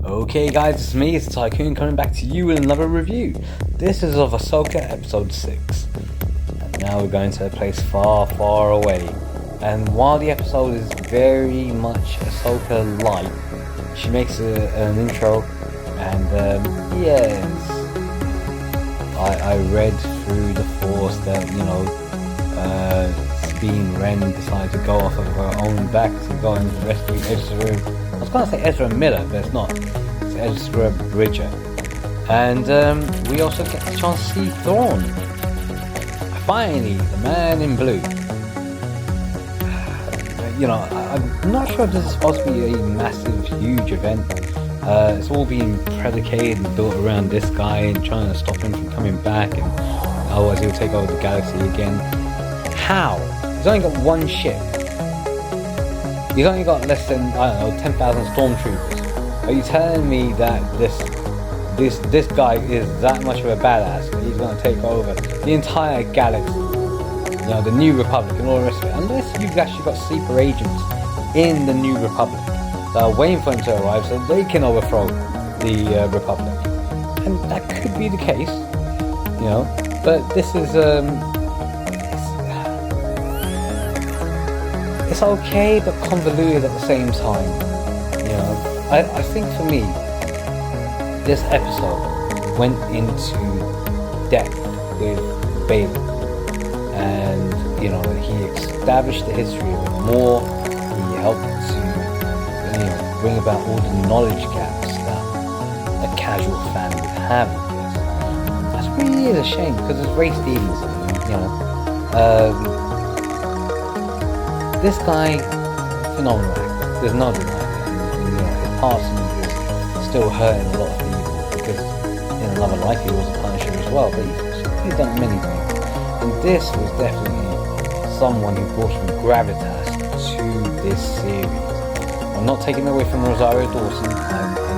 Okay guys, it's me, it's Tycoon, coming back to you with another review. This is of Ahsoka episode 6. And now we're going to a place far, far away. And while the episode is very much Ahsoka-like, she makes an intro, and yes, I read through the Force that, Sabine Wren decided to go off of her own back to go and rescue Ezra. I was going to say Ezra Miller, but it's not. It's Ezra Bridger. And we also get the chance to see Thrawn. Finally, the man in blue. I'm not sure if this is supposed to be a massive, huge event. It's all being predicated and built around this guy and trying to stop him from coming back, and otherwise he'll take over the galaxy again. How? He's only got one ship. He's only got less than, 10,000 stormtroopers. Are you telling me that this guy is that much of a badass that he's going to take over the entire galaxy? The New Republic and all the rest of it. Unless you've actually got sleeper agents in the New Republic that are waiting for him to arrive so they can overthrow the Republic. And that could be the case, but this is, it's okay but convoluted at the same time. I think for me, this episode went into depth with Baylen. And he established the history of it more. He helped to bring about all the knowledge gaps that a casual fan would have with this. That's really a shame, because it's Ray Stevenson. This guy, phenomenal actor. There's no denying it. His passing is still hurting a lot of people, because in another life he was a Punisher as well. But he's done many things. And this was definitely someone who brought some gravitas to this series. I'm not taking away from Rosario Dawson. I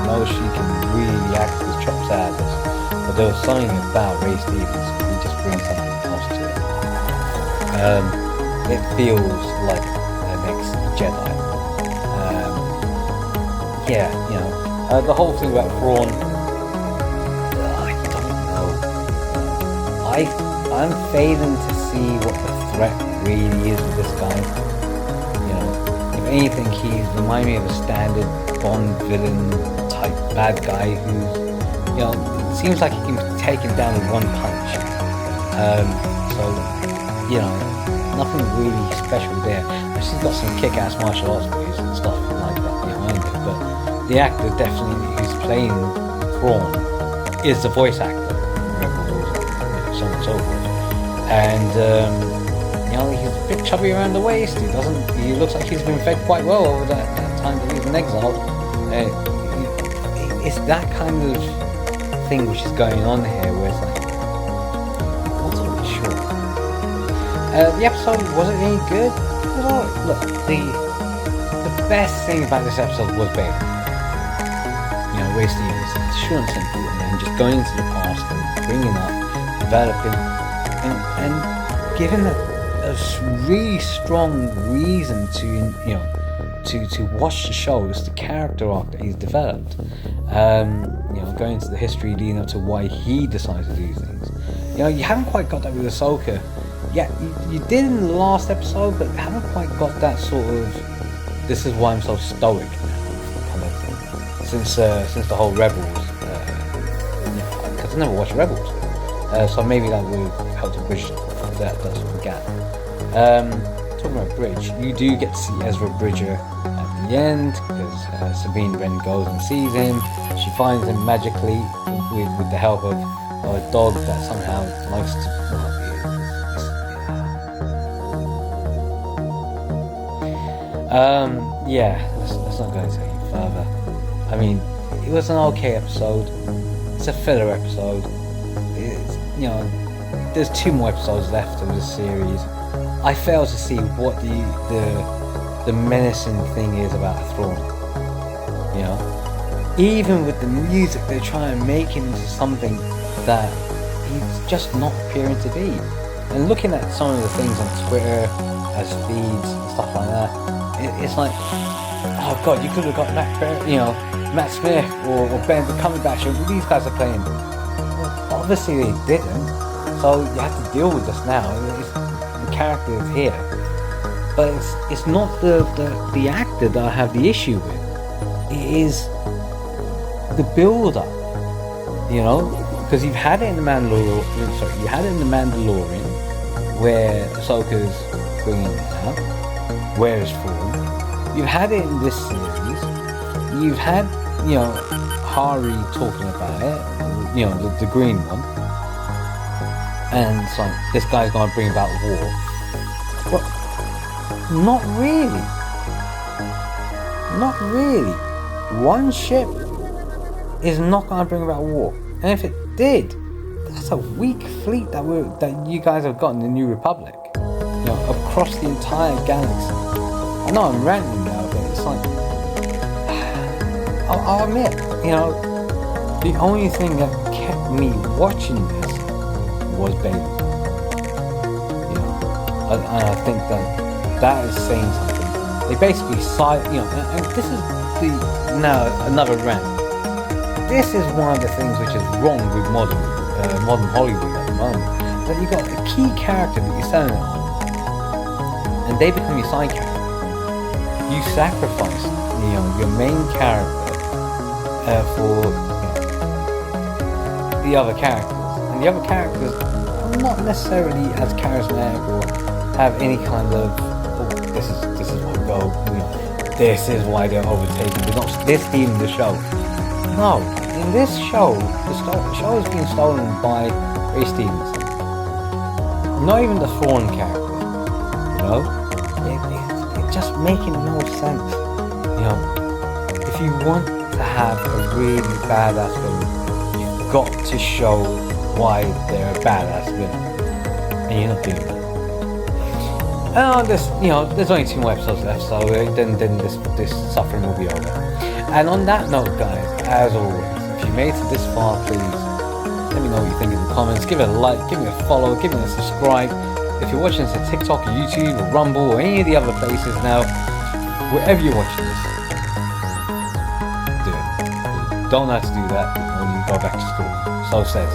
know she can really act with chops out of this, but there was something about Ray Stevens who just brings something else to it. It feels like the next Jedi. The whole thing about Thrawn, I don't know. I'm failing to see what the threat really is with this guy. If anything, he's reminding me of a standard Bond villain type bad guy who, it seems like he can be taken down with one punch. Nothing really special there. She's got some kick-ass martial arts moves and stuff like that behind it, but the actor definitely who's playing Thrawn is the voice actor, so on and so forth. And he's a bit chubby around the waist. He looks like he's been fed quite well over that time that he was in exile. It's that kind of thing which is going on here, where it's like, I'm not really sure. The episode, was it any good? It was alright. Look, the best thing about this episode was Baylen. Ray Stevens, sure and simple, and just going into the past and bringing up, developing, and giving a really strong reason to watch the show. It's the character arc that he's developed. Going into the history leading up to why he decided to do things. You haven't quite got that with Ahsoka. Yeah, you did in the last episode, but haven't quite got that sort of, this is why I'm so stoic now kind of thing. Since the whole Rebels, because I never watched Rebels. So maybe that would help to bridge that sort of gap. Talking about bridge, you do get to see Ezra Bridger at the end, because Sabine Wren goes and sees him. She finds him magically with the help of a dog that somehow likes to. Let's not go into any further. I mean, it was an okay episode. It's a filler episode. There's 2 more episodes left of this series. I fail to see what the menacing thing is about Thrawn. Even with the music, they're trying to make him into something that he's just not appearing to be. And looking at some of the things on Twitter as feeds and stuff like that, it's like, oh god, you could have got that better, Matt Smith or Ben Cumberbatch, or these guys are playing. Well, obviously they didn't, so you have to deal with this now. The character is here, but it's not the actor that I have the issue with. It is the build-up, you know, because you've had it in the Mandalorian. Sorry, you had it in the Mandalorian, where Ahsoka's bringing it out. Where is Thrawn? You've had it in this series. You've had, you know, Hari talking about it, you know, the green one, and it's like, this guy's gonna bring about war. But not really. Not really. One ship is not gonna bring about war, and if it did, that's a weak fleet that you guys have got in the New Republic. You know, across the entire galaxy. I know I'm ranting now, but it's like, I'll admit, you know, the only thing that kept me watching this was Baylen. You know, and I think that is saying something. They basically you know, and this is now another rant. This is one of the things which is wrong with modern Hollywood at the moment. That you got a key character that you're selling on, and they become your side character. You sacrifice, you know, your main character for, you know, the other characters, and the other characters are not necessarily as charismatic or have any kind of, oh, this is what we go, you know, this is why they're overtaken. They're not this stealing the show. No, in this show, the show is being stolen by Ray Stevenson. Not even the Thrawn character, you know. It's just making no sense. You know, if you want to have a really badass villain, you've got to show why they're a badass villain, and you're not doing that. There's only 2 more episodes left, so then this suffering will be over. And on that note, guys, as always, if you made it this far, please let me know what you think in the comments. Give it a like, give me a follow, give me a subscribe. If you're watching this on TikTok or YouTube or Rumble or any of the other places now, wherever you're watching this, do it. You don't have to do that when you go back to school. So says